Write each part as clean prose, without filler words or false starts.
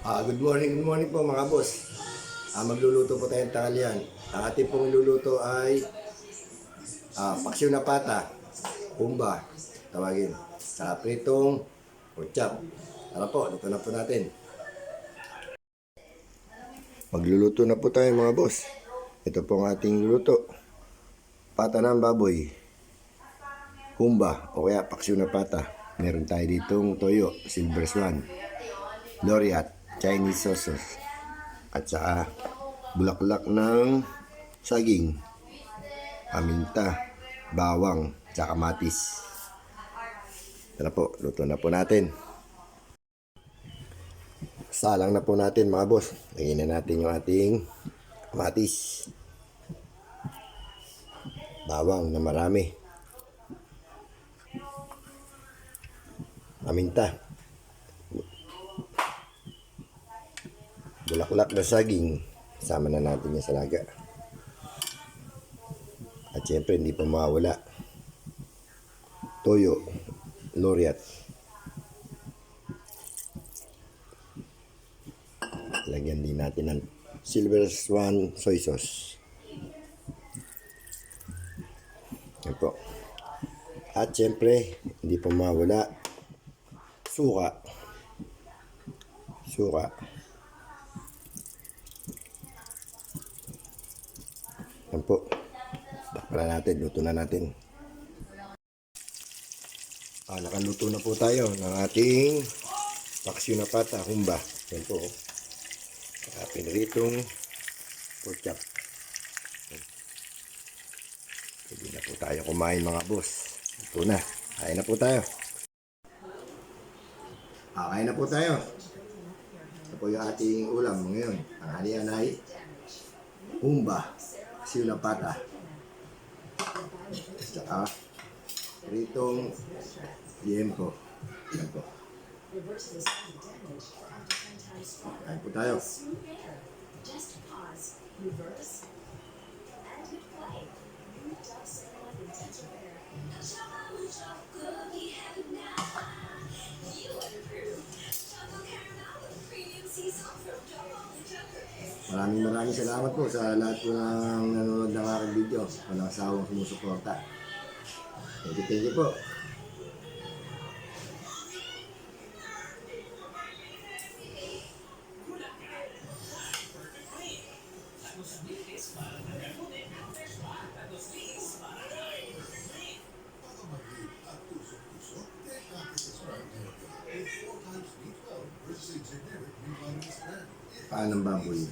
Good morning po mga boss. Magluluto po tayong tanghalian. Ang ating pong iluluto ay paksiw na pata, humba, tawagin, sa pritong pork chop. Tara po, luto na po natin. Magluluto na po tayo mga boss. Ito po ang ating luto. Pata ng baboy, humba o kaya paksiw na pata. Meron tayo ditong toyo, silver swan, Loriat, Chinese sauces, at saka bulaklak ng saging, paminta, bawang, tsaka kamatis. Tara po, luto na po natin. Salang na po natin mga boss. Lagyan na natin yung ating kamatis, bawang na marami, paminta, bulaklak na saging. Sama na natin yung salaga. At syempre hindi pa mawawala toyo, Loriat. Lagyan din natin ng silver swan soy sauce. Yan po. At syempre hindi pa mawawala suka. Yan po. Takpan natin, luto na natin. Nakaluto na po tayo ng ating paksiw na pata, humba. Yan po. Piniritong pork chop. Pwede na po tayo kumain mga boss. Ito na. Kain na po tayo. Kain na po tayo. Ito po yung ating ulam ngayon. Ang halian ay humba, paksiw na pata. Saka pritong liempo. Yan po. Kain po tayo. Maraming salamat po sa lahat po ng nanonood ng aking video. Walang sawang sumusuporta. Thank you po. Paan ng baboy.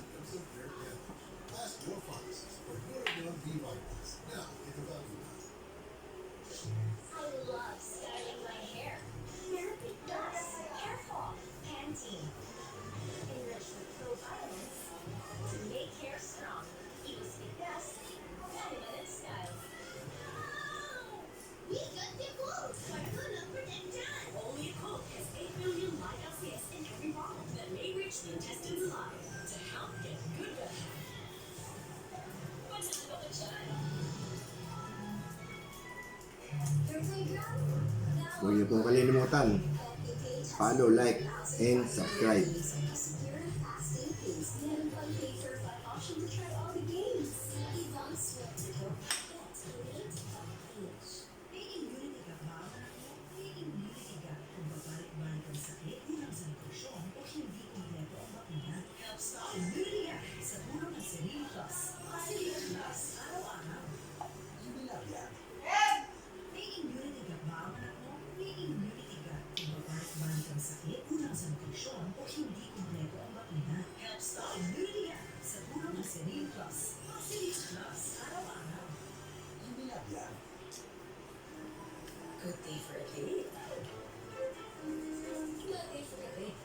Huwag niyo pong kalilimutan. Follow, like, and subscribe.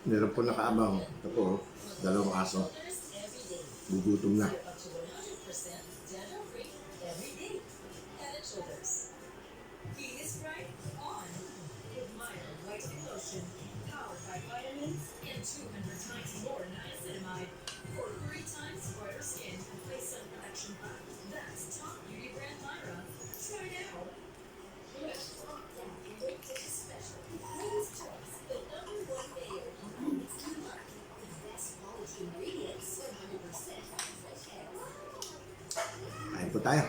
Meron po nakaabang. Ito po, dalawang aso. Gugutom na. po tayo.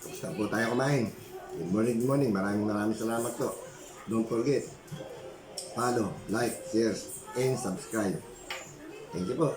Basta po tayo kumain. Good morning, good morning. Maraming salamat po. Don't forget, follow, like, share, and subscribe. Thank you po.